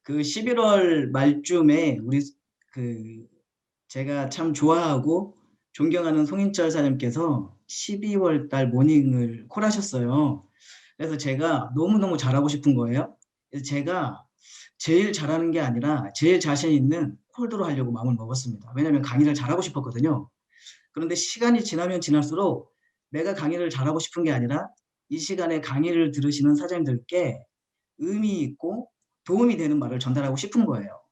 그 11월 말쯤에 그 제가 참 좋아하고 존경하는 송인철 사장님께서 12월 달 모닝을 콜하셨어요. 그래서 제가 너무너무 잘하고 싶은 거예요. 그래서 제가 제일 잘하는 게 아니라 제일 자신 있는 콜드로 하려고 마음을 먹었습니다. 왜냐하면 강의를 잘하고 싶었거든요. 그런데 시간이 지나면 지날수록 내가 강의를 잘하고 싶은 게 아니라 이 시간에 강의를 들으시는 사장님들께 의미 있고 도움이 되는 말을 전달하고 싶은 거예요.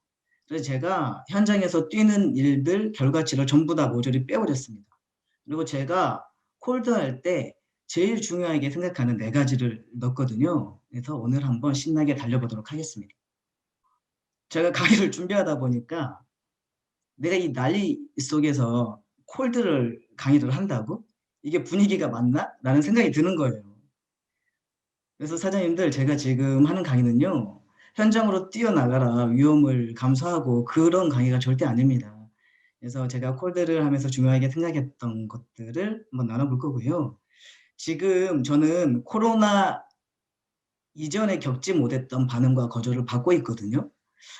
그래서 제가 현장에서 뛰는 일들, 결과치를 전부 다 모조리 빼버렸습니다. 그리고 제가 콜드할 때 제일 중요하게 생각하는 4가지를 넣었거든요. 그래서 오늘 한번 신나게 달려보도록 하겠습니다. 제가 강의를 준비하다 보니까 내가 이 난리 속에서 콜드를 강의를 한다고? 이게 분위기가 맞나? 라는 생각이 드는 거예요. 그래서 사장님들, 제가 지금 하는 강의는요, 현장으로 뛰어나가라, 위험을 감수하고 그런 강의가 절대 아닙니다. 그래서 제가 콜드를 하면서 중요하게 생각했던 것들을 한번 나눠볼 거고요. 지금 저는 코로나 이전에 겪지 못했던 반응과 거절을 받고 있거든요.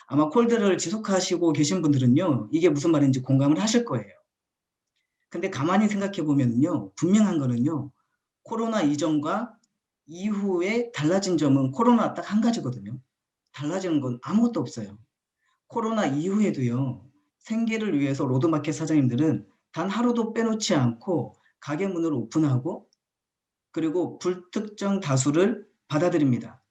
아마 콜드를 지속하시고 계신 분들은요, 이게 무슨 말인지 공감을 하실 거예요. 근데 가만히 생각해 보면요, 분명한 거는요, 코로나 이전과 이후에 달라진 점은 코로나 딱 한 가지거든요. 달라지는 건 아무것도 없어요. 코로나 이후에도요, 생계를 위해서 로드마켓 사장님들은 단 하루도 빼놓지 않고 가게 문을 오픈하고 그리고 불특정 다수를 받아들입니다.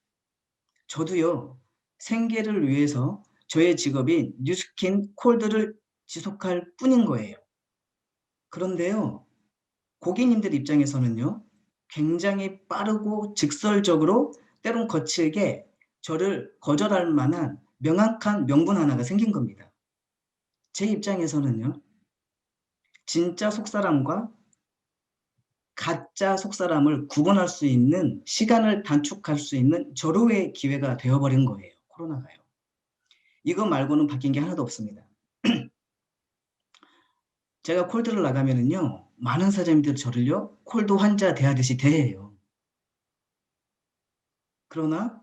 저도요, 생계를 위해서 저의 직업인 뉴스킨 콜드를 지속할 뿐인 거예요. 그런데요, 고객님들 입장에서는요, 굉장히 빠르고 직설적으로 때론 거칠게 저를 거절할 만한 명확한 명분 하나가 생긴 겁니다. 제 입장에서는요, 진짜 속사람과 가짜 속사람을 구분할 수 있는 시간을 단축할 수 있는 절호의 기회가 되어버린 거예요. 코로나가요. 이거 말고는 바뀐 게 하나도 없습니다. 제가 콜드를 나가면은요, 많은 사장님들 저를요, 콜드 환자 대하듯이 대해요. 그러나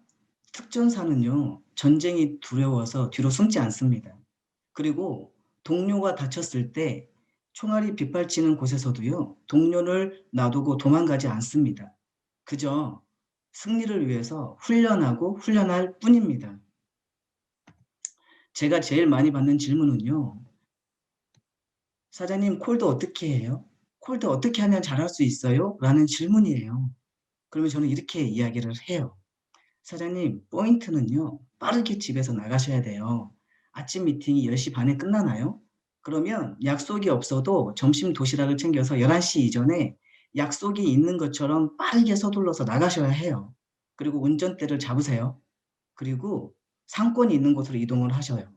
특전사는요, 전쟁이 두려워서 뒤로 숨지 않습니다. 그리고 동료가 다쳤을 때 총알이 빗발치는 곳에서도요, 동료를 놔두고 도망가지 않습니다. 그저 승리를 위해서 훈련하고 훈련할 뿐입니다. 제가 제일 많이 받는 질문은요, 사장님 콜드 어떻게 해요? 콜드 어떻게 하면 잘할 수 있어요? 라는 질문이에요. 그러면 저는 이렇게 이야기를 해요. 사장님, 포인트는요, 빠르게 집에서 나가셔야 돼요. 아침 미팅이 10시 반에 끝나나요? 그러면 약속이 없어도 점심 도시락을 챙겨서 11시 이전에 약속이 있는 것처럼 빠르게 서둘러서 나가셔야 해요. 그리고 운전대를 잡으세요. 그리고 상권이 있는 곳으로 이동을 하셔요.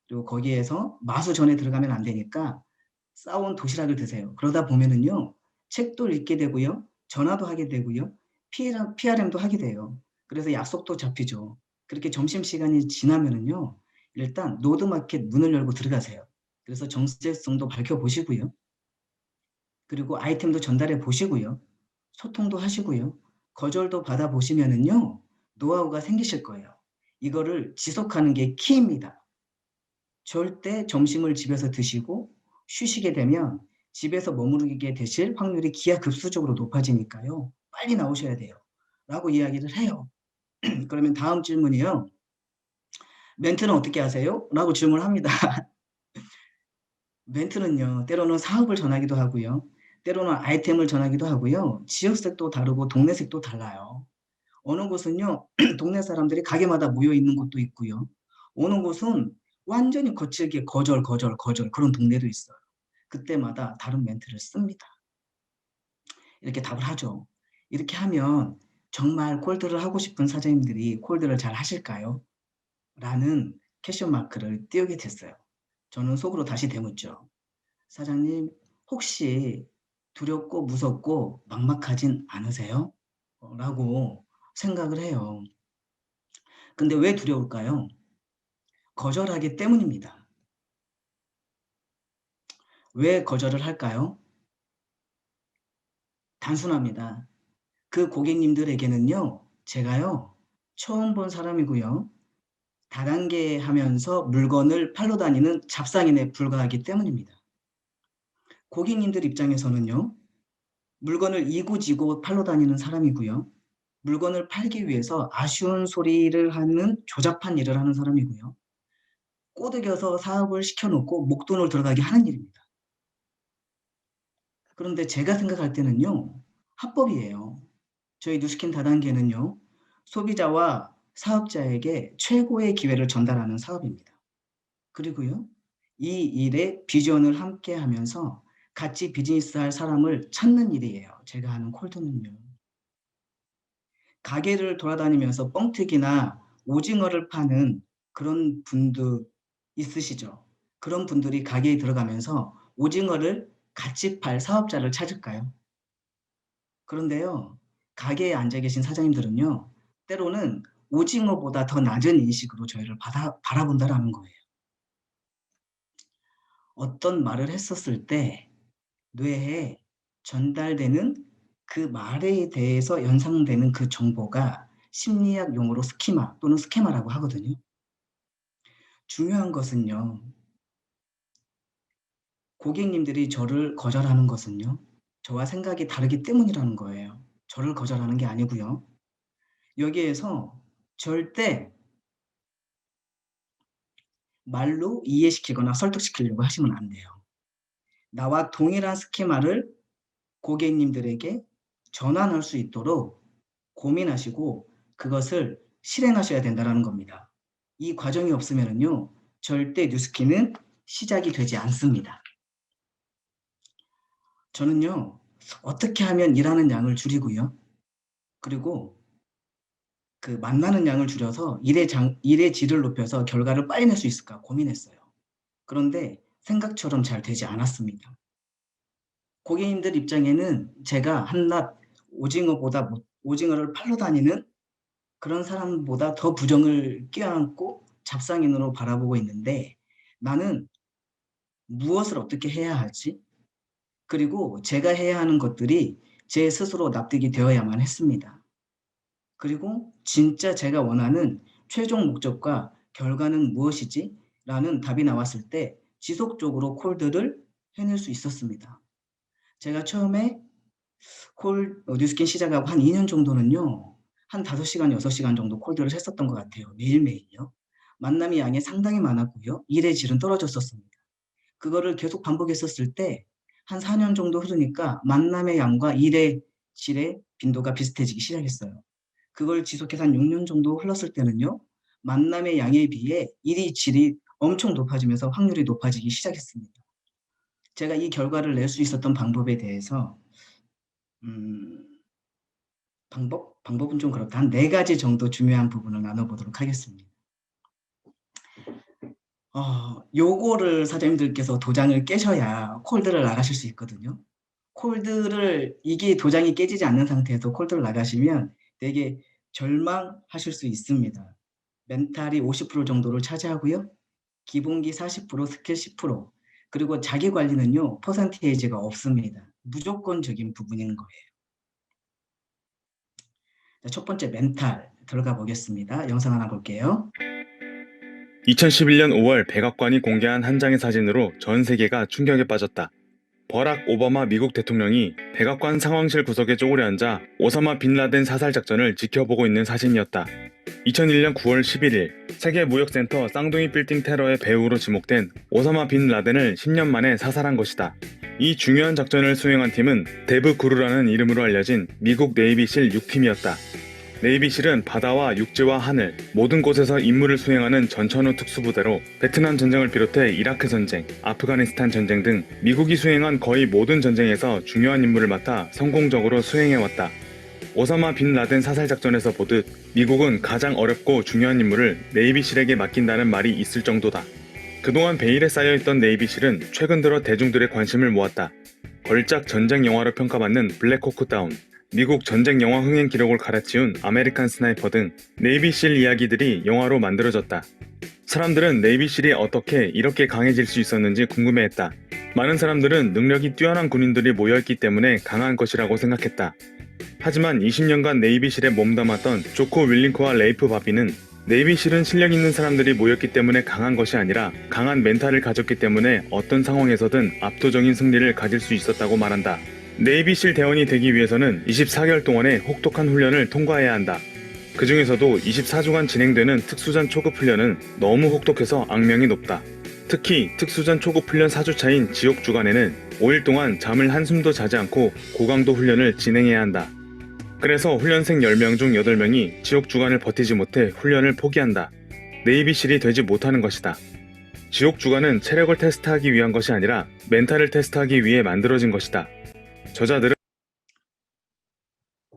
그리고 거기에서 마수 전에 들어가면 안 되니까 싸온 도시락을 드세요. 그러다 보면은요, 책도 읽게 되고요, 전화도 하게 되고요, PRM도 하게 돼요. 그래서 약속도 잡히죠. 그렇게 점심시간이 지나면은요, 일단 노드마켓 문을 열고 들어가세요. 그래서 정체성도 밝혀보시고요. 그리고 아이템도 전달해 보시고요. 소통도 하시고요. 거절도 받아보시면은요, 노하우가 생기실 거예요. 이거를 지속하는 게 키입니다. 절대 점심을 집에서 드시고 쉬시게 되면 집에서 머무르게 되실 확률이 기하급수적으로 높아지니까요. 빨리 나오셔야 돼요. 라고 이야기를 해요. 그러면 다음 질문이요. 멘트는 어떻게 하세요? 라고 질문을 합니다. 멘트는요. 때로는 사업을 전하기도 하고요. 때로는 아이템을 전하기도 하고요. 지역색도 다르고 동네색도 달라요. 어느 곳은요. 동네 사람들이 가게마다 모여 있는 곳도 있고요. 어느 곳은 완전히 거칠게 거절, 거절, 거절 그런 동네도 있어요. 그때마다 다른 멘트를 씁니다. 이렇게 답을 하죠. 이렇게 하면 정말 콜드를 하고 싶은 사장님들이 콜드를 잘 하실까요? 라는 퀘션 마크를 띄우게 됐어요. 저는 속으로 다시 되묻죠. 사장님, 혹시 두렵고 무섭고 막막하진 않으세요? 라고 생각을 해요. 근데 왜 두려울까요? 거절하기 때문입니다. 왜 거절을 할까요? 단순합니다. 그 고객님들에게는요, 제가요, 처음 본 사람이고요. 다단계 하면서 물건을 팔러 다니는 잡상인에 불과하기 때문입니다. 고객님들 입장에서는요, 물건을 이고지고 팔러 다니는 사람이고요. 물건을 팔기 위해서 아쉬운 소리를 하는 조잡한 일을 하는 사람이고요. 꼬드겨서 사업을 시켜놓고 목돈을 들어가게 하는 일입니다. 그런데 제가 생각할 때는요, 합법이에요. 저희 뉴스킨 다단계는요, 소비자와 사업자에게 최고의 기회를 전달하는 사업입니다. 그리고요, 이 일에 비전을 함께 하면서 같이 비즈니스 할 사람을 찾는 일이에요. 제가 하는 콜드는요. 가게를 돌아다니면서 뻥튀기나 오징어를 파는 그런 분들 있으시죠? 그런 분들이 가게에 들어가면서 오징어를 같이 팔 사업자를 찾을까요? 그런데요, 가게에 앉아 계신 사장님들은요, 때로는 오징어보다 더 낮은 인식으로 저희를 바라본다라는 거예요. 어떤 말을 했었을 때 뇌에 전달되는 그 말에 대해서 연상되는 그 정보가 심리학 용어로 스키마 또는 스케마라고 하거든요. 중요한 것은요, 고객님들이 저를 거절하는 것은요, 저와 생각이 다르기 때문이라는 거예요. 저를 거절하는 게 아니고요. 여기에서 절대 말로 이해시키거나 설득시키려고 하시면 안 돼요. 나와 동일한 스키마를 고객님들에게 전환할 수 있도록 고민하시고 그것을 실행하셔야 된다는 겁니다. 이 과정이 없으면요, 절대 뉴스키는 시작이 되지 않습니다. 저는요, 어떻게 하면 일하는 양을 줄이고요. 그리고 그 만나는 양을 줄여서 일의 질을 높여서 결과를 빨리 낼 수 있을까 고민했어요. 그런데 생각처럼 잘 되지 않았습니다. 고객님들 입장에는 제가 한낱 오징어를 팔러 다니는 그런 사람보다 더 부정을 껴안고 잡상인으로 바라보고 있는데 나는 무엇을 어떻게 해야 하지? 그리고 제가 해야 하는 것들이 제 스스로 납득이 되어야만 했습니다. 그리고 진짜 제가 원하는 최종 목적과 결과는 무엇이지? 라는 답이 나왔을 때 지속적으로 콜드를 해낼 수 있었습니다. 제가 처음에 뉴스킨 시작하고 한 2년 정도는요. 한 5시간, 6시간 정도 콜드를 했었던 것 같아요. 매일매일요. 만남의 양이 상당히 많았고요. 일의 질은 떨어졌었습니다. 그거를 계속 반복했었을 때 한 4년 정도 흐르니까 만남의 양과 일의 질의 빈도가 비슷해지기 시작했어요. 그걸 지속해서 한 6년 정도 흘렀을 때는요. 만남의 양에 비해 일의 질이 엄청 높아지면서 확률이 높아지기 시작했습니다. 제가 이 결과를 낼 수 있었던 방법에 대해서 방법은 좀 그렇다. 한 4가지 정도 중요한 부분을 나눠보도록 하겠습니다. 요거를 사장님들께서 도장을 깨셔야 콜드를 나가실 수 있거든요. 이게 도장이 깨지지 않는 상태에서 콜드를 나가시면 되게 절망하실 수 있습니다. 멘탈이 50% 정도를 차지하고요. 기본기 40%, 스킬 10%, 그리고 자기 관리는요, 퍼센테이지가 없습니다. 무조건적인 부분인 거예요. 첫 번째 멘탈 들어가 보겠습니다. 영상 하나 볼게요. 2011년 5월 백악관이 공개한 한 장의 사진으로 전 세계가 충격에 빠졌다. 버락 오바마 미국 대통령이 백악관 상황실 구석에 쪼그려 앉아 오사마 빈 라덴 사살 작전을 지켜보고 있는 사진이었다. 2001년 9월 11일 세계무역센터 쌍둥이 빌딩 테러의 배후로 지목된 오사마 빈 라덴을 10년 만에 사살한 것이다. 이 중요한 작전을 수행한 팀은 데브 구루라는 이름으로 알려진 미국 네이비실 6팀이었다. 네이비실은 바다와 육지와 하늘, 모든 곳에서 임무를 수행하는 전천후 특수부대로 베트남 전쟁을 비롯해 이라크 전쟁, 아프가니스탄 전쟁 등 미국이 수행한 거의 모든 전쟁에서 중요한 임무를 맡아 성공적으로 수행해왔다. 오사마 빈 라덴 사살 작전에서 보듯 미국은 가장 어렵고 중요한 임무를 네이비실에게 맡긴다는 말이 있을 정도다. 그동안 베일에 쌓여있던 네이비실은 최근 들어 대중들의 관심을 모았다. 걸작 전쟁 영화로 평가받는 블랙호크 다운, 미국 전쟁 영화 흥행 기록을 갈아치운 아메리칸 스나이퍼 등 네이비실 이야기들이 영화로 만들어졌다. 사람들은 네이비실이 어떻게 이렇게 강해질 수 있었는지 궁금해했다. 많은 사람들은 능력이 뛰어난 군인들이 모여있기 때문에 강한 것이라고 생각했다. 하지만 20년간 네이비실에 몸담았던 조코 윌링크와 레이프 바비는 네이비실은 실력 있는 사람들이 모였기 때문에 강한 것이 아니라 강한 멘탈을 가졌기 때문에 어떤 상황에서든 압도적인 승리를 가질 수 있었다고 말한다. 네이비실 대원이 되기 위해서는 24개월 동안의 혹독한 훈련을 통과해야 한다. 그 중에서도 24주간 진행되는 특수전 초급 훈련은 너무 혹독해서 악명이 높다. 특히 특수전 초급 훈련 4주차인 지옥 주간에는 5일 동안 잠을 한숨도 자지 않고 고강도 훈련을 진행해야 한다. 그래서 훈련생 10명 중 8명이 지옥 주간을 버티지 못해 훈련을 포기한다. 네이비실이 되지 못하는 것이다. 지옥 주간은 체력을 테스트하기 위한 것이 아니라 멘탈을 테스트하기 위해 만들어진 것이다. 저자들은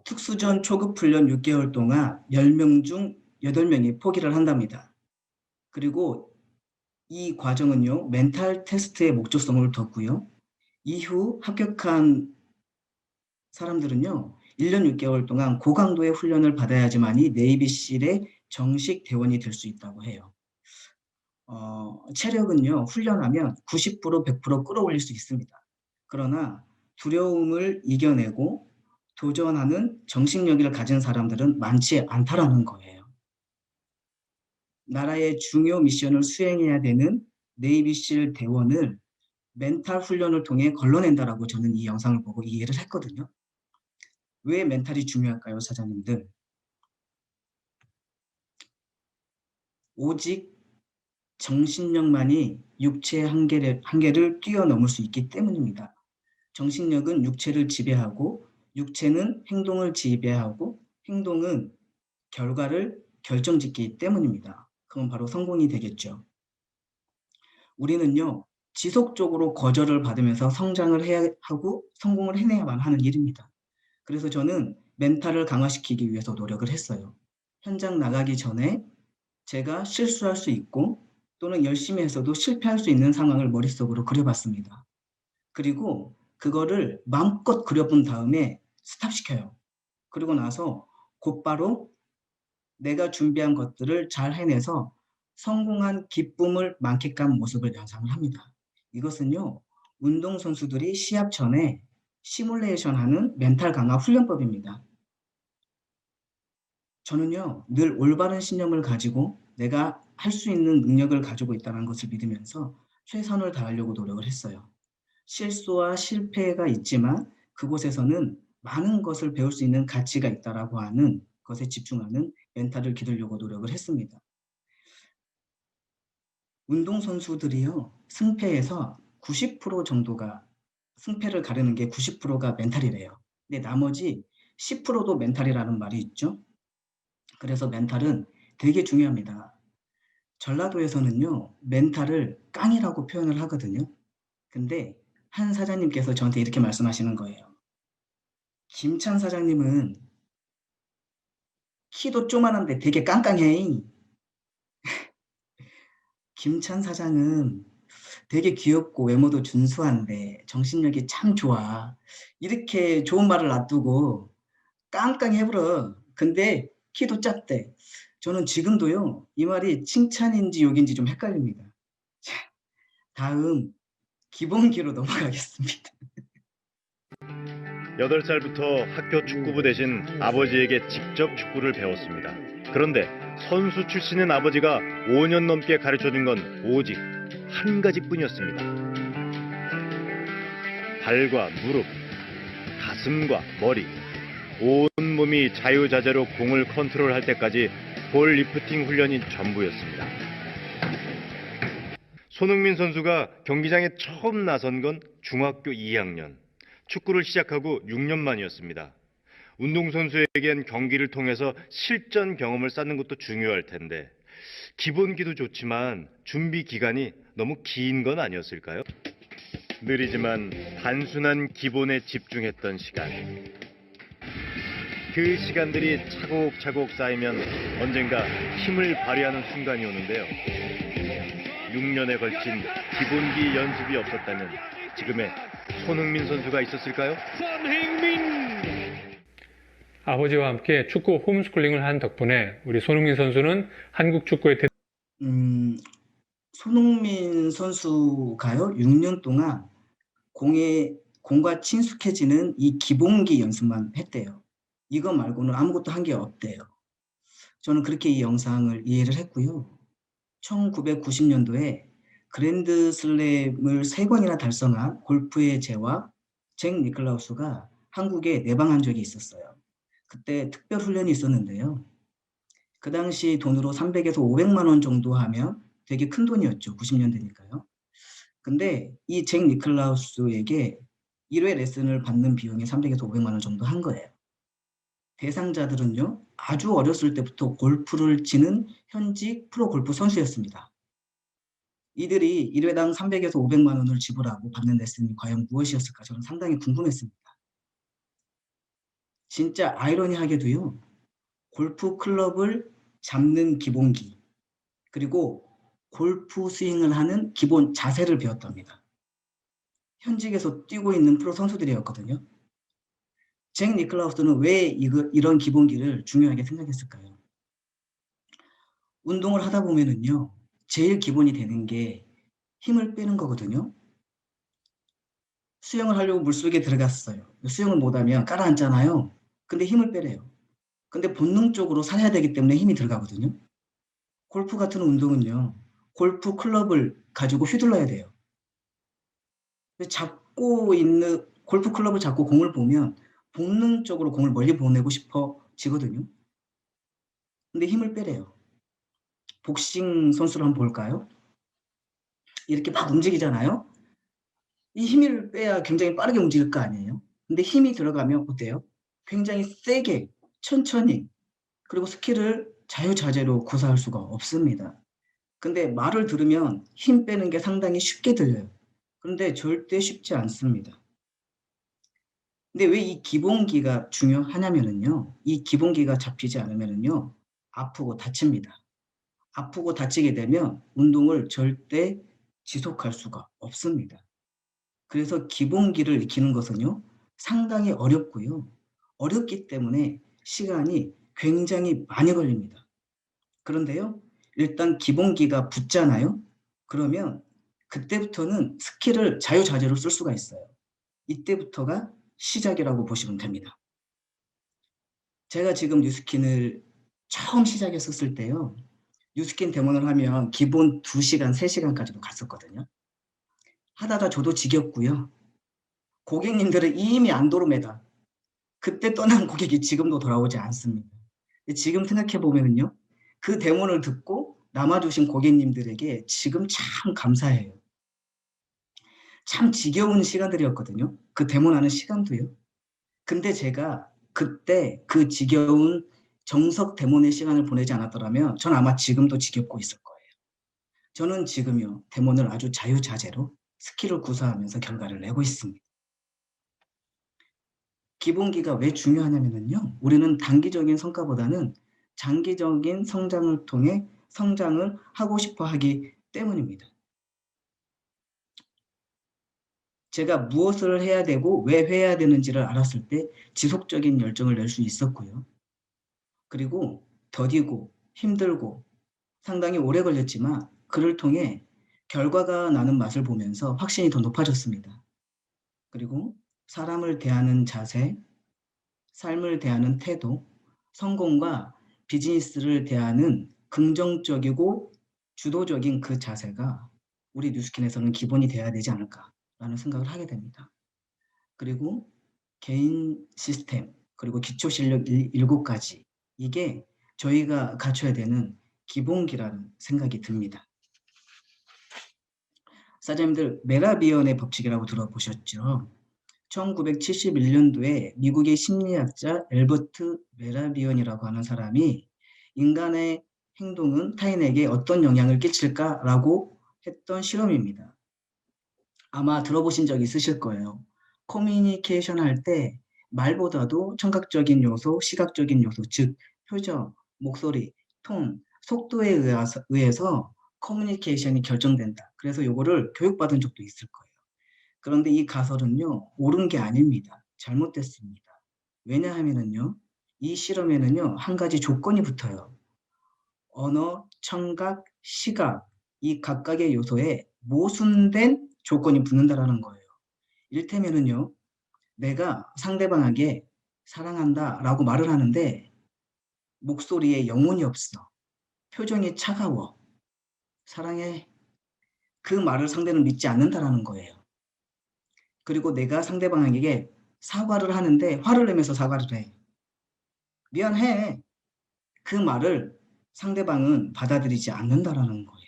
특수전 초급 훈련 6개월 동안 10명 중 8명이 포기를 한답니다. 그리고 이 과정은요, 멘탈 테스트의 목적성을 뒀고요. 이후 합격한 사람들은요, 1년 6개월 동안 고강도의 훈련을 받아야지만이 네이비실의 정식 대원이 될 수 있다고 해요. 체력은요, 훈련하면 90% 100% 끌어올릴 수 있습니다. 그러나 두려움을 이겨내고 도전하는 정신력을 가진 사람들은 많지 않다라는 거예요. 나라의 중요 미션을 수행해야 되는 네이비실 대원을 멘탈 훈련을 통해 걸러낸다라고 저는 이 영상을 보고 이해를 했거든요. 왜 멘탈이 중요할까요, 사장님들? 오직 정신력만이 육체의 한계를 뛰어넘을 수 있기 때문입니다. 정신력은 육체를 지배하고 육체는 행동을 지배하고 행동은 결과를 결정짓기 때문입니다. 그건 바로 성공이 되겠죠. 우리는요, 지속적으로 거절을 받으면서 성장을 해야 하고 성공을 해내야만 하는 일입니다. 그래서 저는 멘탈을 강화시키기 위해서 노력을 했어요. 현장 나가기 전에 제가 실수할 수 있고 또는 열심히 해서도 실패할 수 있는 상황을 머릿속으로 그려봤습니다. 그리고 그거를 마음껏 그려본 다음에 스탑시켜요. 그리고 나서 곧바로 내가 준비한 것들을 잘 해내서 성공한 기쁨을 만끽한 모습을 연상을 합니다. 이것은요, 운동선수들이 시합 전에 시뮬레이션 하는 멘탈 강화 훈련법입니다. 저는요, 늘 올바른 신념을 가지고 내가 할 수 있는 능력을 가지고 있다는 것을 믿으면서 최선을 다하려고 노력을 했어요. 실수와 실패가 있지만 그곳에서는 많은 것을 배울 수 있는 가치가 있다라고 하는 것에 집중하는 멘탈을 기르려고 노력을 했습니다. 운동선수들이요, 승패에서 90% 정도가, 승패를 가르는 게 90%가 멘탈이래요. 근데 나머지 10%도 멘탈이라는 말이 있죠. 그래서 멘탈은 되게 중요합니다. 전라도에서는요, 멘탈을 깡이라고 표현을 하거든요. 근데 한 사장님께서 저한테 이렇게 말씀하시는 거예요. 김찬 사장님은 키도 쪼만한데 되게 깡깡해. 김찬 사장은 되게 귀엽고 외모도 준수한데 정신력이 참 좋아. 이렇게 좋은 말을 놔두고 깡깡해버려. 근데 키도 작대. 저는 지금도요, 이 말이 칭찬인지 욕인지 좀 헷갈립니다. 자, 다음 기본기로 넘어가겠습니다. 8살부터 학교 축구부 대신 아버지에게 직접 축구를 배웠습니다. 그런데 선수 출신인 아버지가 5년 넘게 가르쳐준 건 오직 한 가지뿐이었습니다. 발과 무릎, 가슴과 머리, 온 몸이 자유자재로 공을 컨트롤할 때까지 볼 리프팅 훈련이 전부였습니다. 손흥민 선수가 경기장에 처음 나선 건 중학교 2학년. 축구를 시작하고 6년 만이었습니다. 운동선수에겐 경기를 통해서 실전 경험을 쌓는 것도 중요할 텐데 기본기도 좋지만 준비 기간이 너무 긴 건 아니었을까요? 느리지만 단순한 기본에 집중했던 시간. 그 시간들이 차곡차곡 쌓이면 언젠가 힘을 발휘하는 순간이 오는데요. 6년에 걸친 기본기 연습이 없었다면 지금의 손흥민 선수가 있었을까요? 아버지와 함께 축구 홈스쿨링을 한 덕분에 우리 손흥민 선수는 한국 축구의 손흥민 선수가요, 6년 동안 공과 친숙해지는 이 기본기 연습만 했대요. 이거 말고는 아무것도 한 게 없대요. 저는 그렇게 이 영상을 이해를 했고요. 1990년도에 그랜드슬램을 3번이나 달성한 골프의 제와 잭 니클라우스가 한국에 내방한 적이 있었어요. 그때 특별 훈련이 있었는데요. 그 당시 돈으로 300에서 500만 원 정도 하면 되게 큰 돈이었죠. 90년대니까요. 근데 이 잭 니클라우스에게 1회 레슨을 받는 비용이 300에서 500만 원 정도 한 거예요. 대상자들은요, 아주 어렸을 때부터 골프를 치는 현직 프로 골프 선수였습니다. 이들이 1회당 300에서 500만 원을 지불하고 받는 레슨이 과연 무엇이었을까 저는 상당히 궁금했습니다. 진짜 아이러니하게도요, 골프 클럽을 잡는 기본기, 그리고 골프 스윙을 하는 기본 자세를 배웠답니다. 현직에서 뛰고 있는 프로 선수들이었거든요. 잭 니클라우스는 왜 이런 기본기를 중요하게 생각했을까요? 운동을 하다 보면은요, 제일 기본이 되는 게 힘을 빼는 거거든요. 수영을 하려고 물속에 들어갔어요. 수영을 못하면 가라앉잖아요. 근데 힘을 빼래요. 근데 본능적으로 살아야 되기 때문에 힘이 들어가거든요. 골프 같은 운동은요, 골프 클럽을 가지고 휘둘러야 돼요. 골프 클럽을 잡고 공을 보면 본능적으로 공을 멀리 보내고 싶어지거든요. 근데 힘을 빼래요. 복싱 선수를 한번 볼까요? 이렇게 막 움직이잖아요. 이 힘을 빼야 굉장히 빠르게 움직일 거 아니에요. 근데 힘이 들어가면 어때요? 굉장히 세게, 천천히, 그리고 스킬을 자유자재로 구사할 수가 없습니다. 근데 말을 들으면 힘 빼는 게 상당히 쉽게 들려요. 그런데 절대 쉽지 않습니다. 근데 왜 이 기본기가 중요하냐면은요, 이 기본기가 잡히지 않으면은요, 아프고 다칩니다. 아프고 다치게 되면 운동을 절대 지속할 수가 없습니다. 그래서 기본기를 익히는 것은요, 상당히 어렵고요. 어렵기 때문에 시간이 굉장히 많이 걸립니다. 그런데요, 일단 기본기가 붙잖아요? 그러면 그때부터는 스킬을 자유자재로 쓸 수가 있어요. 이때부터가 시작이라고 보시면 됩니다. 제가 지금 뉴스킨을 처음 시작했었을 때요, 뉴스킨 데모를 하면 기본 2시간, 3시간까지도 갔었거든요. 하다가 저도 지겹고요. 고객님들은 이미 안도로메다. 그때 떠난 고객이 지금도 돌아오지 않습니다. 지금 생각해 보면은요, 그 데모를 듣고 남아주신 고객님들에게 지금 참 감사해요. 참 지겨운 시간들이었거든요. 그 데모하는 시간도요. 근데 제가 그때 그 지겨운 정석 데모의 시간을 보내지 않았더라면 전 아마 지금도 지겹고 있을 거예요. 저는 지금요, 데모를 아주 자유자재로 스킬을 구사하면서 결과를 내고 있습니다. 기본기가 왜 중요하냐면요, 우리는 단기적인 성과보다는 장기적인 성장을 통해 성장을 하고 싶어 하기 때문입니다. 제가 무엇을 해야 되고 왜 해야 되는지를 알았을 때 지속적인 열정을 낼 수 있었고요. 그리고 더디고 힘들고 상당히 오래 걸렸지만 그를 통해 결과가 나는 맛을 보면서 확신이 더 높아졌습니다. 그리고 사람을 대하는 자세, 삶을 대하는 태도, 성공과 비즈니스를 대하는 긍정적이고 주도적인 그 자세가 우리 뉴스킨에서는 기본이 돼야 되지 않을까라는 생각을 하게 됩니다. 그리고 개인 시스템, 그리고 기초 실력 7가지, 이게 저희가 갖춰야 되는 기본기라는 생각이 듭니다. 사장님들, 메라비언의 법칙이라고 들어보셨죠? 1971년도에 미국의 심리학자 엘버트 메라비언이라고 하는 사람이 인간의 행동은 타인에게 어떤 영향을 끼칠까라고 했던 실험입니다. 아마 들어보신 적 있으실 거예요. 커뮤니케이션 할 때 말보다도 청각적인 요소, 시각적인 요소, 즉 표정, 목소리, 톤, 속도에 의해서 커뮤니케이션이 결정된다. 그래서 요거를 교육받은 적도 있을 거예요. 그런데 이 가설은요, 옳은 게 아닙니다. 잘못됐습니다. 왜냐하면은요, 이 실험에는요, 한 가지 조건이 붙어요. 언어, 청각, 시각, 이 각각의 요소에 모순된 조건이 붙는다라는 거예요. 이를테면은요, 내가 상대방에게 사랑한다 라고 말을 하는데 목소리에 영혼이 없어. 표정이 차가워. 사랑해. 그 말을 상대는 믿지 않는다라는 거예요. 그리고 내가 상대방에게 사과를 하는데 화를 내면서 사과를 해. 미안해. 그 말을 상대방은 받아들이지 않는다라는 거예요.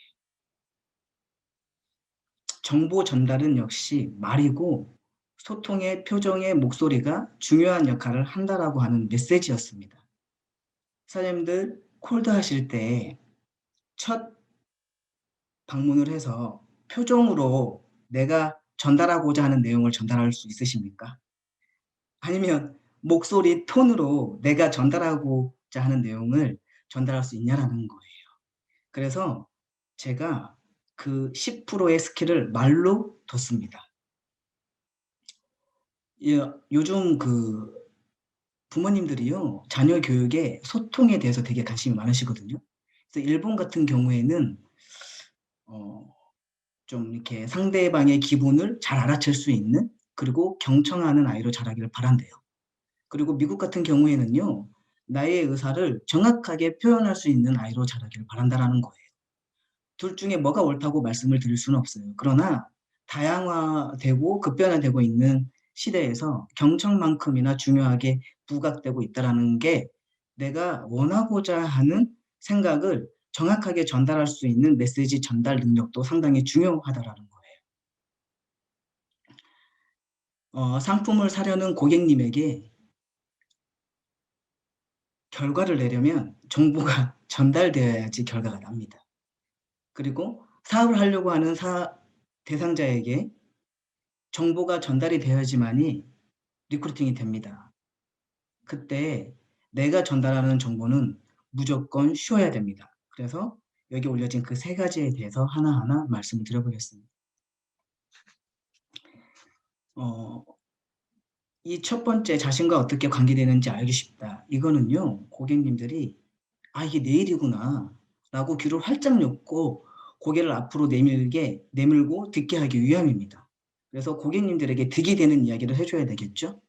정보 전달은 역시 말이고 소통의 표정의 목소리가 중요한 역할을 한다라고 하는 메시지였습니다. 사장님들 콜드 하실 때 첫 방문을 해서 표정으로 내가 전달하고자 하는 내용을 전달할 수 있으십니까? 아니면 목소리 톤으로 내가 전달하고자 하는 내용을 전달할 수 있냐라는 거예요. 그래서 제가 그 10%의 스킬을 말로 뒀습니다. 요즘 그 부모님들이요, 자녀 교육에 소통에 대해서 되게 관심이 많으시거든요. 그래서 일본 같은 경우에는 좀 이렇게 상대방의 기분을 잘 알아챌 수 있는, 그리고 경청하는 아이로 자라기를 바란대요. 그리고 미국 같은 경우에는요, 나의 의사를 정확하게 표현할 수 있는 아이로 자라기를 바란다라는 거예요. 둘 중에 뭐가 옳다고 말씀을 드릴 수는 없어요. 그러나 다양화되고 급변화되고 있는 시대에서 경청만큼이나 중요하게 부각되고 있다는 게 내가 원하고자 하는 생각을 정확하게 전달할 수 있는 메시지 전달 능력도 상당히 중요하다라는 거예요. 상품을 사려는 고객님에게 결과를 내려면 정보가 전달되어야지 결과가 납니다. 그리고 사업을 하려고 하는 대상자에게 정보가 전달이 되어야지만이 리크루팅이 됩니다. 그때 내가 전달하는 정보는 무조건 쉬워야 됩니다. 그래서 여기 올려진 그 세 가지에 대해서 하나하나 말씀을 드려보겠습니다. 이 첫 번째, 자신과 어떻게 관계되는지 알기 쉽다. 이거는요, 고객님들이 이게 내 일이구나 라고 귀를 활짝 열고 고개를 앞으로 내밀고 듣게 하기 위함입니다. 그래서 고객님들에게 득이 되는 이야기를 해줘야 되겠죠.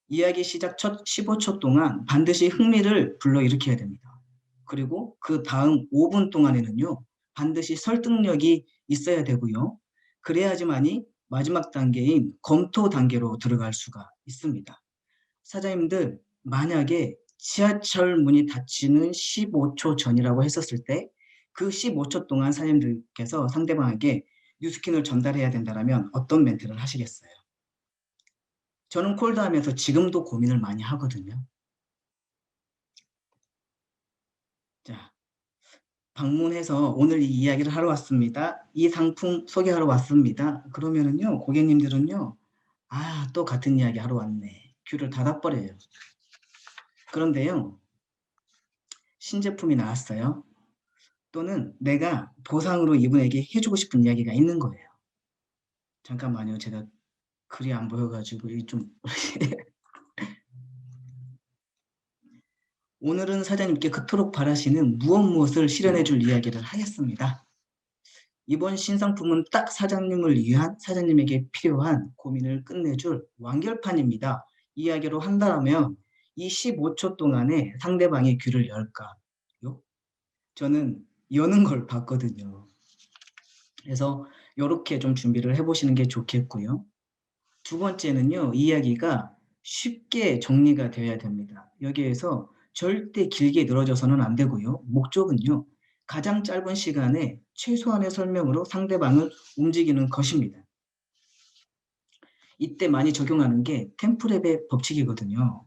이야기 시작 첫 15초 동안 반드시 흥미를 불러일으켜야 됩니다. 그리고 그 다음 5분 동안에는요, 반드시 설득력이 있어야 되고요. 그래야지만이 마지막 단계인 검토 단계로 들어갈 수가 있습니다. 사장님들, 만약에 지하철 문이 닫히는 15초 전이라고 했었을 때 그 15초 동안 사장님들께서 상대방에게 뉴스킨을 전달해야 된다면 어떤 멘트를 하시겠어요? 저는 콜드하면서 지금도 고민을 많이 하거든요. 자, 방문해서 오늘 이 이야기를 하러 왔습니다. 이 상품 소개하러 왔습니다. 그러면은요, 고객님들은요, 또 같은 이야기 하러 왔네. 귀를 닫아버려요. 그런데요, 신제품이 나왔어요. 또는 내가 보상으로 이분에게 해주고 싶은 이야기가 있는 거예요. 잠깐만요. 제가 글이 안 보여가지고 좀 오늘은 사장님께 그토록 바라시는 무엇을 실현해 줄 이야기를 하겠습니다. 이번 신상품은 딱 사장님을 위한, 사장님에게 필요한 고민을 끝내줄 완결판입니다. 이야기로 한다면 이 15초 동안에 상대방의 귀를 열까요? 저는 여는 걸 봤거든요. 그래서 이렇게 좀 준비를 해보시는 게 좋겠고요. 두 번째는요, 이야기가 쉽게 정리가 되어야 됩니다. 여기에서 절대 길게 늘어져서는 안 되고요. 목적은요, 가장 짧은 시간에 최소한의 설명으로 상대방을 움직이는 것입니다. 이때 많이 적용하는 게 템플랩의 법칙이거든요.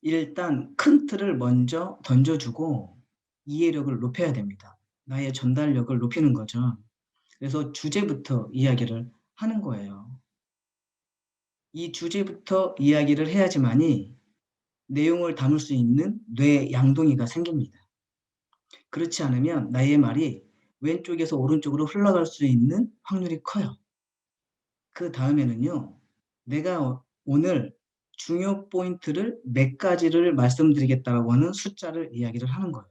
일단 큰 틀을 먼저 던져주고 이해력을 높여야 됩니다. 나의 전달력을 높이는 거죠. 그래서 주제부터 이야기를 하는 거예요. 이 주제부터 이야기를 해야지만이 내용을 담을 수 있는 뇌 양동이가 생깁니다. 그렇지 않으면 나의 말이 왼쪽에서 오른쪽으로 흘러갈 수 있는 확률이 커요. 그 다음에는요, 내가 오늘 중요 포인트를 몇 가지를 말씀드리겠다고 하는 숫자를 이야기를 하는 거예요.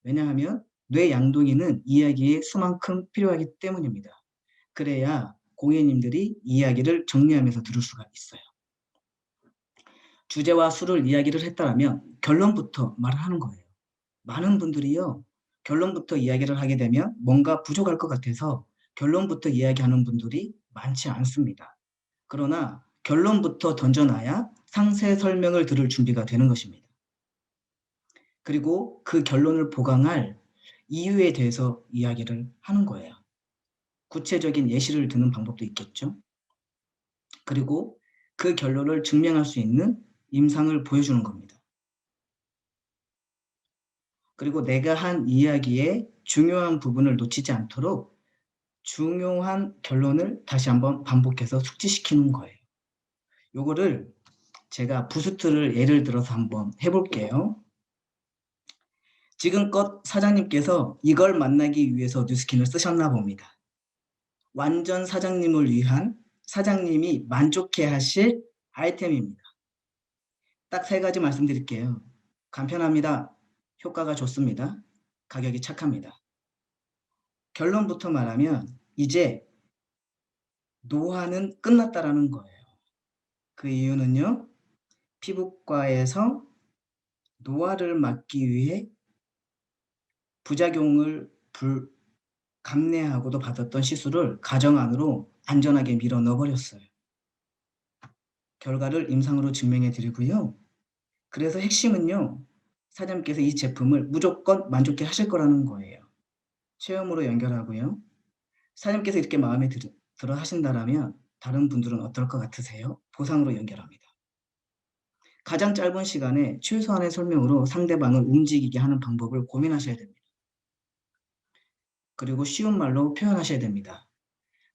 왜냐하면 뇌 양동이는 이야기에 수만큼 필요하기 때문입니다. 그래야 고객님들이 이야기를 정리하면서 들을 수가 있어요. 주제와 수를 이야기를 했다라면 결론부터 말을 하는 거예요. 많은 분들이요, 결론부터 이야기를 하게 되면 뭔가 부족할 것 같아서 결론부터 이야기하는 분들이 많지 않습니다. 그러나 결론부터 던져놔야 상세 설명을 들을 준비가 되는 것입니다. 그리고 그 결론을 보강할 이유에 대해서 이야기를 하는 거예요. 구체적인 예시를 드는 방법도 있겠죠. 그리고 그 결론을 증명할 수 있는 임상을 보여주는 겁니다. 그리고 내가 한 이야기의 중요한 부분을 놓치지 않도록 중요한 결론을 다시 한번 반복해서 숙지시키는 거예요. 요거를 제가 부스트를 예를 들어서 한번 해볼게요. 지금껏 사장님께서 이걸 만나기 위해서 뉴스킨을 쓰셨나 봅니다. 완전 사장님을 위한 사장님이 만족해 하실 아이템입니다. 딱 3가지 말씀드릴게요. 간편합니다. 효과가 좋습니다. 가격이 착합니다. 결론부터 말하면 이제 노화는 끝났다라는 거예요. 그 이유는요, 피부과에서 노화를 막기 위해 부작용을 감내하고도 받았던 시술을 가정 안으로 안전하게 밀어 넣어버렸어요. 결과를 임상으로 증명해 드리고요. 그래서 핵심은요, 사장님께서 이 제품을 무조건 만족해 하실 거라는 거예요. 체험으로 연결하고요. 사장님께서 이렇게 마음에 들어 하신다라면 다른 분들은 어떨 것 같으세요? 보상으로 연결합니다. 가장 짧은 시간에 최소한의 설명으로 상대방을 움직이게 하는 방법을 고민하셔야 됩니다. 그리고 쉬운 말로 표현하셔야 됩니다.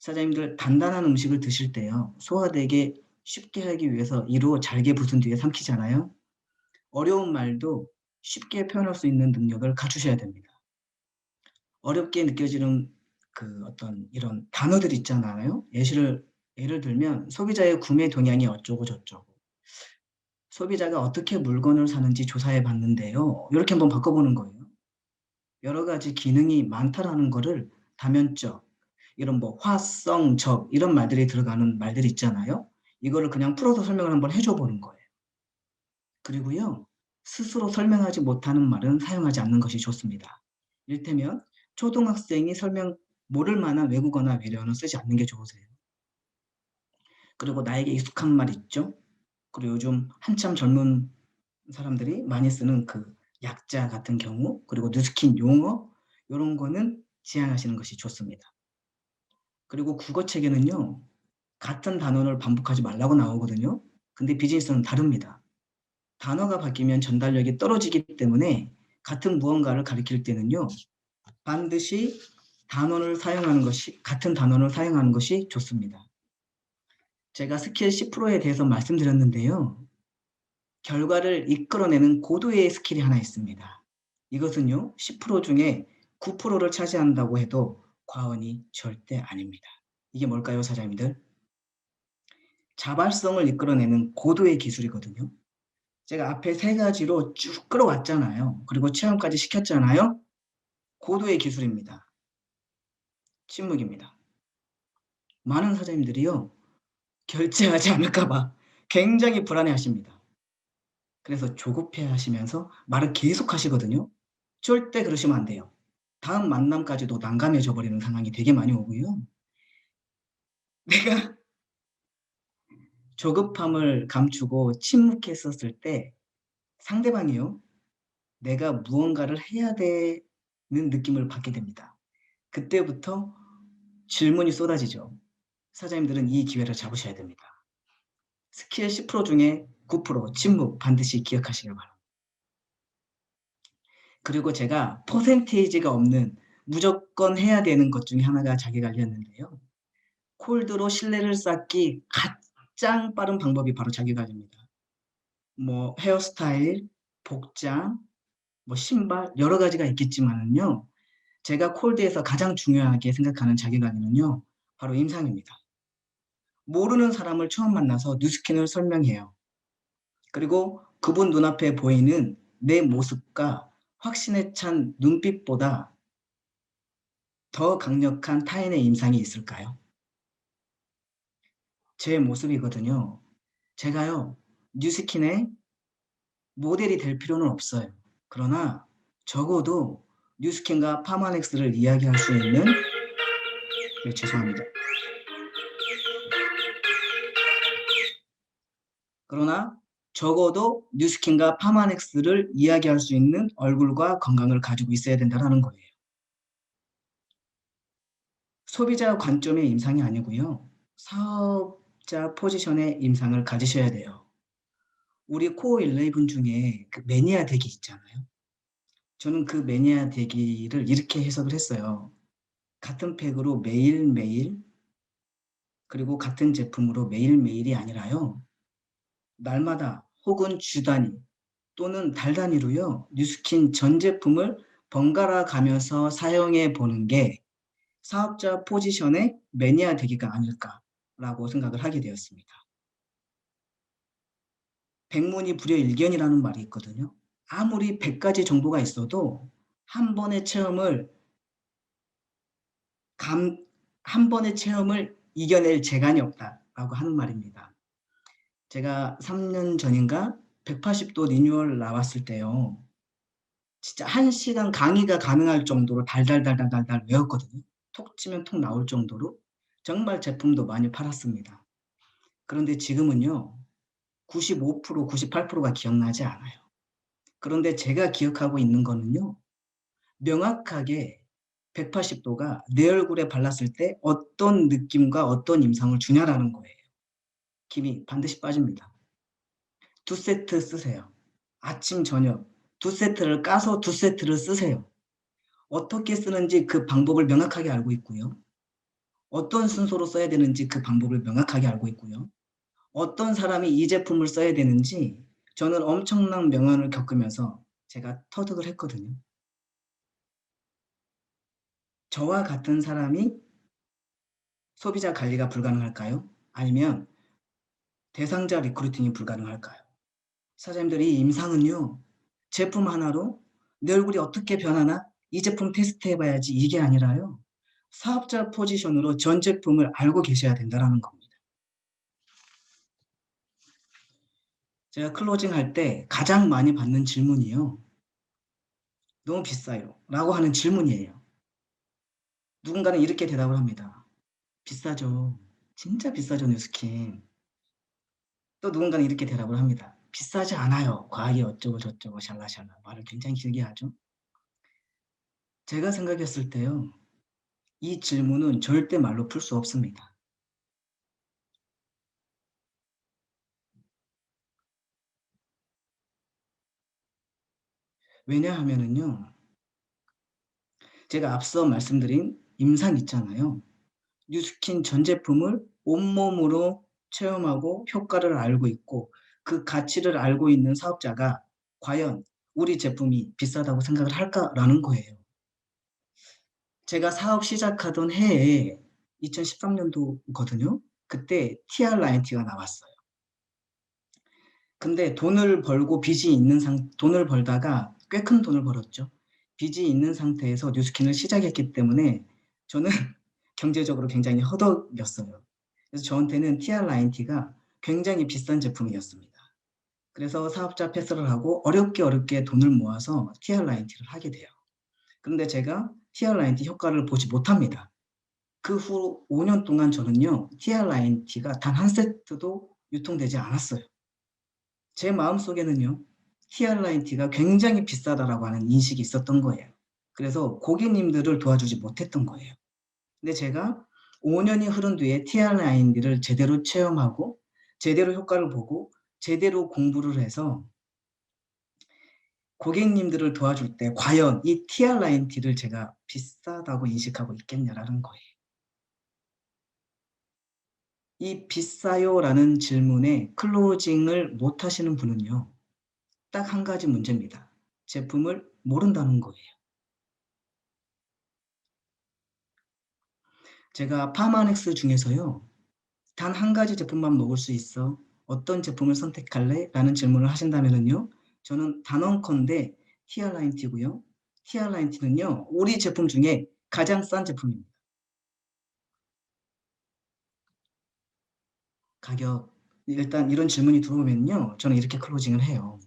사장님들 단단한 음식을 드실 때요, 소화되게 쉽게 하기 위해서 이로 잘게 부순 뒤에 삼키잖아요. 어려운 말도 쉽게 표현할 수 있는 능력을 갖추셔야 됩니다. 어렵게 느껴지는 그 어떤 이런 단어들 있잖아요. 예를 들면 소비자의 구매 동향이 어쩌고 저쩌고, 소비자가 어떻게 물건을 사는지 조사해 봤는데요. 이렇게 한번 바꿔보는 거예요. 여러 가지 기능이 많다라는 거를 다면적, 이런 뭐 화성적 이런 말들이 들어가는 말들이 있잖아요. 이거를 그냥 풀어서 설명을 한번 해줘 보는 거예요. 그리고요, 스스로 설명하지 못하는 말은 사용하지 않는 것이 좋습니다. 이를테면 초등학생이 모를 만한 외국어나 외래어는 쓰지 않는 게 좋으세요. 그리고 나에게 익숙한 말 있죠? 그리고 요즘 한참 젊은 사람들이 많이 쓰는 그 약자 같은 경우, 그리고 뉴스킨 용어, 이런 거는 지양하시는 것이 좋습니다. 그리고 국어책에는요, 같은 단어를 반복하지 말라고 나오거든요. 근데 비즈니스는 다릅니다. 단어가 바뀌면 전달력이 떨어지기 때문에 같은 무언가를 가리킬 때는요, 반드시 같은 단어를 사용하는 것이 좋습니다. 제가 스킬 10%에 대해서 말씀드렸는데요. 결과를 이끌어내는 고도의 스킬이 하나 있습니다. 이것은요, 10% 중에 9%를 차지한다고 해도 과언이 절대 아닙니다. 이게 뭘까요, 사장님들? 자발성을 이끌어내는 고도의 기술이거든요. 제가 앞에 3가지로 쭉 끌어왔잖아요. 그리고 체험까지 시켰잖아요. 고도의 기술입니다. 침묵입니다. 많은 사장님들이요, 결제하지 않을까 봐 굉장히 불안해하십니다. 그래서 조급해 하시면서 말을 계속 하시거든요. 절대 그러시면 안 돼요. 다음 만남까지도 난감해져 버리는 상황이 되게 많이 오고요. 내가 조급함을 감추고 침묵했었을 때 상대방이요, 내가 무언가를 해야 되는 느낌을 받게 됩니다. 그때부터 질문이 쏟아지죠. 사장님들은 이 기회를 잡으셔야 됩니다. 스킬 10% 중에 9% 침묵 반드시 기억하시길 바랍니다. 그리고 제가 퍼센테이지가 없는 무조건 해야 되는 것 중에 하나가 자기관리였는데요. 콜드로 신뢰를 쌓기 가장 빠른 방법이 바로 자기관리입니다. 뭐 헤어스타일, 복장, 뭐 신발 여러 가지가 있겠지만은요. 제가 콜드에서 가장 중요하게 생각하는 자기관리는요. 바로 임상입니다. 모르는 사람을 처음 만나서 뉴스킨을 설명해요. 그리고 그분 눈앞에 보이는 내 모습과 확신에 찬 눈빛보다 더 강력한 타인의 임상이 있을까요? 제 모습이거든요. 제가요, 뉴스킨의 모델이 될 필요는 없어요. 그러나 적어도 뉴스킨과 파마넥스를 이야기할 수 있는 죄송합니다. 그러나 적어도 뉴스킨과 파마넥스를 이야기할 수 있는 얼굴과 건강을 가지고 있어야 된다는 거예요. 소비자 관점의 임상이 아니고요. 사업자 포지션의 임상을 가지셔야 돼요. 우리 코어 11 중에 그 매니아 대기 있잖아요. 저는 그 매니아 대기를 이렇게 해석을 했어요. 같은 팩으로 매일매일 그리고 같은 제품으로 매일매일이 아니라요. 날마다 혹은 주 단위 또는 달 단위로요. 뉴스킨 전 제품을 번갈아 가면서 사용해 보는 게 사업자 포지션의 매니아 되기가 아닐까라고 생각을 하게 되었습니다. 백문이 불여일견이라는 말이 있거든요. 아무리 100가지 정보가 있어도 한 번의 체험을 이겨낼 재간이 없다라고 하는 말입니다. 제가 3년 전인가 180도 리뉴얼 나왔을 때요. 진짜 1시간 강의가 가능할 정도로 달달달달달달 외웠거든요. 톡 치면 톡 나올 정도로 정말 제품도 많이 팔았습니다. 그런데 지금은요. 95%, 98%가 기억나지 않아요. 그런데 제가 기억하고 있는 거는요. 명확하게 180도가 내 얼굴에 발랐을 때 어떤 느낌과 어떤 임상을 주냐라는 거예요. 김이 반드시 빠집니다. 2세트 쓰세요. 아침, 저녁 2세트를 까서 2세트를 쓰세요. 어떻게 쓰는지 그 방법을 명확하게 알고 있고요. 어떤 순서로 써야 되는지 그 방법을 명확하게 알고 있고요. 어떤 사람이 이 제품을 써야 되는지 저는 엄청난 명언을 겪으면서 제가 터득을 했거든요. 저와 같은 사람이 소비자 관리가 불가능할까요? 아니면 대상자 리크루팅이 불가능할까요? 사장님들이 임상은요. 제품 하나로 내 얼굴이 어떻게 변하나 이 제품 테스트 해봐야지 이게 아니라요. 사업자 포지션으로 전 제품을 알고 계셔야 된다는 겁니다. 제가 클로징 할 때 가장 많이 받는 질문이요. 너무 비싸요. 라고 하는 질문이에요. 누군가는 이렇게 대답을 합니다. 비싸죠. 진짜 비싸죠, 뉴스킨. 또 누군가는 이렇게 대답을 합니다. 비싸지 않아요. 과하게 어쩌고 저쩌고 샬라샬라 말을 굉장히 길게 하죠. 제가 생각했을 때요. 이 질문은 절대 말로 풀 수 없습니다. 왜냐하면은요. 제가 앞서 말씀드린 임상 있잖아요. 뉴스킨 전 제품을 온몸으로 체험하고 효과를 알고 있고 그 가치를 알고 있는 사업자가 과연 우리 제품이 비싸다고 생각을 할까라는 거예요. 제가 사업 시작하던 해에 2013년도거든요. 그때 TR90가 나왔어요. 근데 돈을 벌다가 꽤 큰 돈을 벌었죠. 빚이 있는 상태에서 뉴스킨을 시작했기 때문에 저는 경제적으로 굉장히 허덕였어요. 그래서 저한테는 TR90가 굉장히 비싼 제품이었습니다. 그래서 사업자 패스를 하고 어렵게 돈을 모아서 TR90를 하게 돼요. 그런데 제가 TR90 효과를 보지 못합니다. 그 후 5년 동안 저는요. TR90가 단 한 세트도 유통되지 않았어요. 제 마음속에는요. TR90가 굉장히 비싸다라고 하는 인식이 있었던 거예요. 그래서 고객님들을 도와주지 못했던 거예요. 근데 제가 5년이 흐른 뒤에 TR90를 제대로 체험하고 제대로 효과를 보고 제대로 공부를 해서 고객님들을 도와줄 때 과연 이 TR90를 제가 비싸다고 인식하고 있겠냐라는 거예요. 이 비싸요라는 질문에 클로징을 못 하시는 분은요. 딱 한 가지 문제입니다. 제품을 모른다는 거예요. 제가 파마넥스 중에서요. 단 한 가지 제품만 먹을 수 있어. 어떤 제품을 선택할래? 라는 질문을 하신다면요. 저는 단언컨대 TR90고요. TR90는요. 우리 제품 중에 가장 싼 제품입니다. 가격 일단 이런 질문이 들어오면요. 저는 이렇게 클로징을 해요.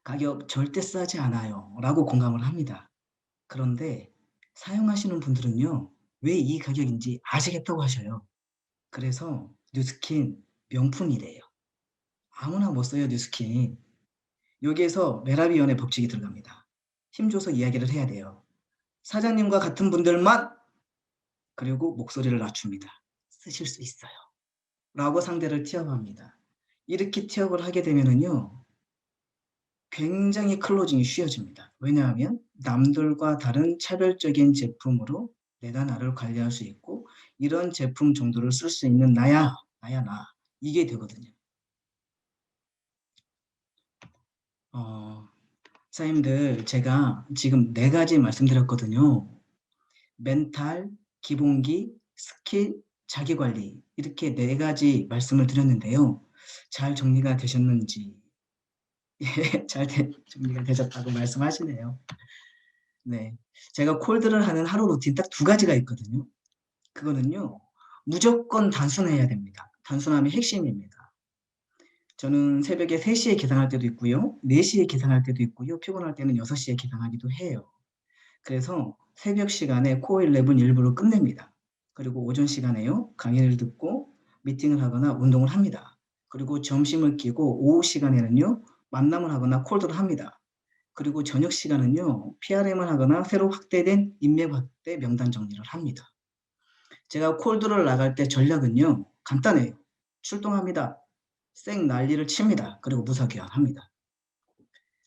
가격 절대 싸지 않아요. 라고 공감을 합니다. 그런데 사용하시는 분들은요. 왜 이 가격인지 아시겠다고 하셔요. 그래서 뉴스킨 명품이래요. 아무나 못 써요, 뉴스킨. 여기에서 메라비언의 법칙이 들어갑니다. 힘줘서 이야기를 해야 돼요. 사장님과 같은 분들만, 그리고 목소리를 낮춥니다. 쓰실 수 있어요. 라고 상대를 티업합니다. 이렇게 티업을 하게 되면은요. 굉장히 클로징이 쉬워집니다. 왜냐하면 남들과 다른 차별적인 제품으로 내가 나를 관리할 수 있고 이런 제품 정도를 쓸 수 있는 나야 나 이게 되거든요. 사장님들 제가 지금 4가지 말씀드렸거든요. 멘탈, 기본기, 스킬, 자기관리 이렇게 4가지 말씀을 드렸는데요. 잘 정리가 되셨는지 잘 정리가 되셨다고 말씀하시네요. 네, 제가 콜드를 하는 하루 루틴 딱 2가지가 있거든요. 그거는요. 무조건 단순해야 됩니다. 단순함이 핵심입니다. 저는 새벽에 3시에 기상할 때도 있고요. 4시에 기상할 때도 있고요. 피곤할 때는 6시에 기상하기도 해요. 그래서 새벽 시간에 코어 11 일부러 끝냅니다. 그리고 오전 시간에요. 강의를 듣고 미팅을 하거나 운동을 합니다. 그리고 점심을 끼고 오후 시간에는요. 만남을 하거나 콜드를 합니다. 그리고 저녁 시간은요. PRM을 하거나 새로 확대된 인맥 확대 명단 정리를 합니다. 제가 콜드를 나갈 때 전략은요. 간단해요. 출동합니다. 생 난리를 칩니다. 그리고 무사귀환합니다.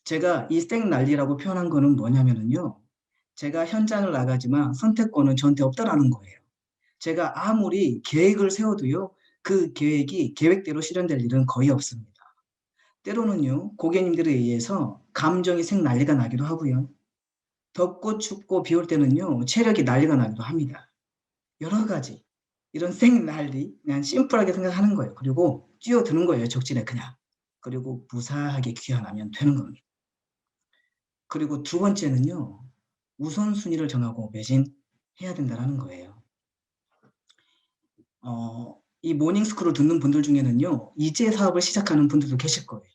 제가 이 생 난리라고 표현한 거는 뭐냐면요. 제가 현장을 나가지만 선택권은 저한테 없다라는 거예요. 제가 아무리 계획을 세워도요. 그 계획이 계획대로 실현될 일은 거의 없습니다. 때로는요. 고객님들에 의해서 감정이 생 난리가 나기도 하고요. 덥고 춥고 비 올 때는요. 체력이 난리가 나기도 합니다. 여러 가지 이런 생 난리 그냥 심플하게 생각하는 거예요. 그리고 뛰어드는 거예요. 적진에 그냥. 그리고 무사하게 귀환하면 되는 겁니다. 그리고 2번째는요. 우선순위를 정하고 매진해야 된다는 거예요. 이 모닝스쿨을 듣는 분들 중에는요. 이제 사업을 시작하는 분들도 계실 거예요.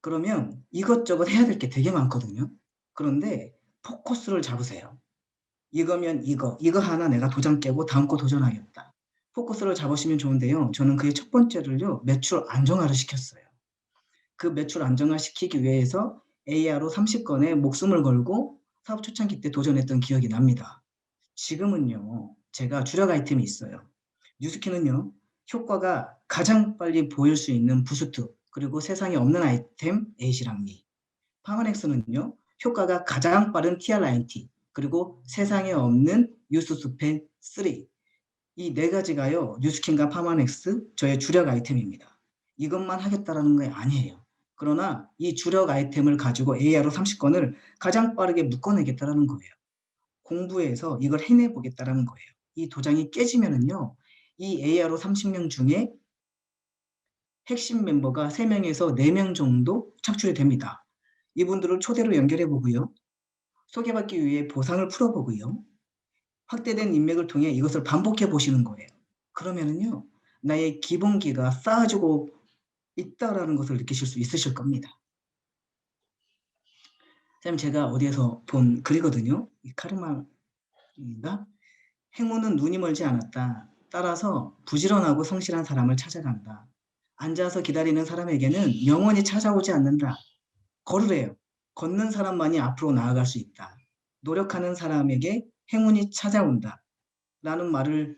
그러면 이것저것 해야 될 게 되게 많거든요. 그런데 포커스를 잡으세요. 이거면 이거 하나 내가 도장 깨고 다음 거 도전하겠다. 포커스를 잡으시면 좋은데요. 저는 그의 첫 번째를요. 매출 안정화를 시켰어요. 그 매출 안정화 시키기 위해서 AR로 30건에 목숨을 걸고 사업 초창기 때 도전했던 기억이 납니다. 지금은요. 제가 주력 아이템이 있어요. 뉴스킨은요. 효과가 가장 빨리 보일 수 있는 부스트 그리고 세상에 없는 아이템 에이시랑미. 파마넥스는요. 효과가 가장 빠른 TRINT 그리고 세상에 없는 유스스펜 3. 이 4가지가요. 뉴스킨과 파마넥스 저의 주력 아이템입니다. 이것만 하겠다라는 게 아니에요. 그러나 이 주력 아이템을 가지고 AR로 30건을 가장 빠르게 묶어내겠다라는 거예요. 공부해서 이걸 해내보겠다라는 거예요. 이 도장이 깨지면은요. 이 AR로 30명 중에 핵심 멤버가 3명에서 4명 정도 착출이 됩니다. 이분들을 초대로 연결해 보고요. 소개받기 위해 보상을 풀어보고요. 확대된 인맥을 통해 이것을 반복해 보시는 거예요. 그러면은요. 나의 기본기가 쌓아지고 있다라는 것을 느끼실 수 있으실 겁니다. 선생님 제가 어디에서 본 글이거든요. 이 카르마인가? 행운은 눈이 멀지 않았다. 따라서 부지런하고 성실한 사람을 찾아간다. 앉아서 기다리는 사람에게는 영원히 찾아오지 않는다. 걸으래요. 걷는 사람만이 앞으로 나아갈 수 있다. 노력하는 사람에게 행운이 찾아온다. 라는 말을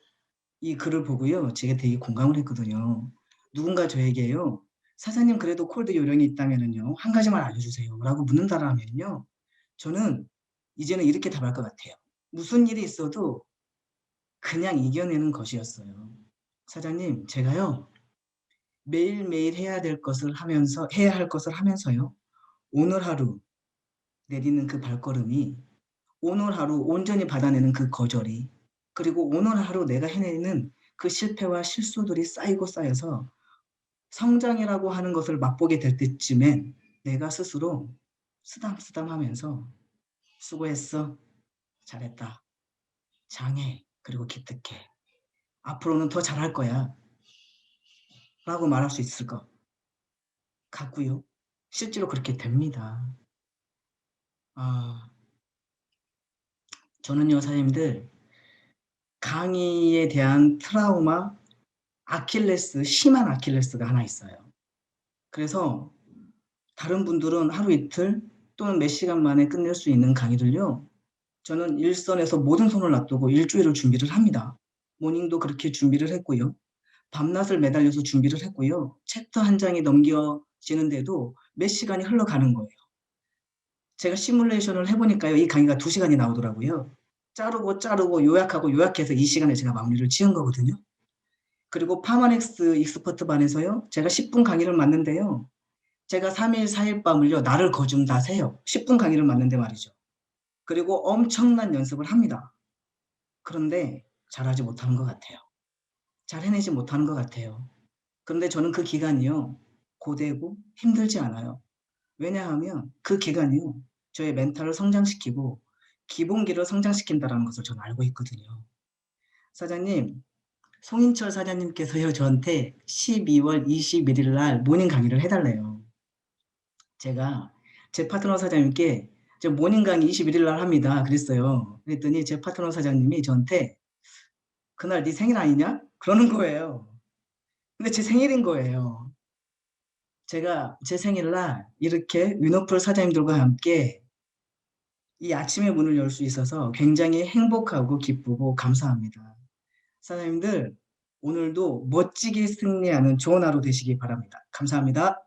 이 글을 보고요. 제가 되게 공감을 했거든요. 누군가 저에게요. 사장님 그래도 콜드 요령이 있다면요. 한 가지만 알려주세요. 라고 묻는다라면요. 저는 이제는 이렇게 답할 것 같아요. 무슨 일이 있어도 그냥 이겨내는 것이었어요. 사장님 제가요. 매일매일 해야 할 것을 하면서요. 오늘 하루 내디는 그 발걸음이 오늘 하루 온전히 받아내는 그 거절이 그리고 오늘 하루 내가 해내는 그 실패와 실수들이 쌓이고 쌓여서 성장이라고 하는 것을 맛보게 될 때쯤엔 내가 스스로 쓰담쓰담하면서 수고했어, 잘했다, 장해, 그리고 기특해. 앞으로는 더 잘할 거야. 라고 말할 수 있을 것 같고요. 실제로 그렇게 됩니다. 저는요, 사장님들, 강의에 대한 트라우마, 심한 아킬레스가 하나 있어요. 그래서 다른 분들은 하루 이틀 또는 몇 시간 만에 끝낼 수 있는 강의들요, 저는 일선에서 모든 손을 놔두고 일주일을 준비를 합니다. 모닝도 그렇게 준비를 했고요. 밤낮을 매달려서 준비를 했고요. 챕터 한 장이 넘겨지는데도 몇 시간이 흘러가는 거예요. 제가 시뮬레이션을 해보니까요, 이 강의가 2시간이 나오더라고요. 자르고 요약하고 요약해서 이 시간에 제가 마무리를 지은 거거든요. 그리고 파마넥스 익스퍼트 반에서요, 제가 10분 강의를 맞는데요, 제가 3일, 4일 밤을요, 날을 거중 다 새요. 10분 강의를 맞는데 말이죠. 그리고 엄청난 연습을 합니다. 그런데 잘하지 못하는 것 같아요. 잘 해내지 못하는 것 같아요. 그런데 저는 그 기간이요, 고되고 힘들지 않아요. 왜냐하면 그 기간이요, 저의 멘탈을 성장시키고 기본기를 성장시킨다는 것을 저는 알고 있거든요. 사장님, 송인철 사장님께서요, 저한테 12월 21일 날 모닝 강의를 해달래요. 제가 제 파트너 사장님께 저 모닝 강의 21일 날 합니다. 그랬어요. 그랬더니 제 파트너 사장님이 저한테 그날 네 생일 아니냐? 그러는 거예요. 근데 제 생일인 거예요. 제가 제 생일날 이렇게 위너풀 사장님들과 함께 이 아침의 문을 열 수 있어서 굉장히 행복하고 기쁘고 감사합니다. 사장님들, 오늘도 멋지게 승리하는 좋은 하루 되시기 바랍니다. 감사합니다.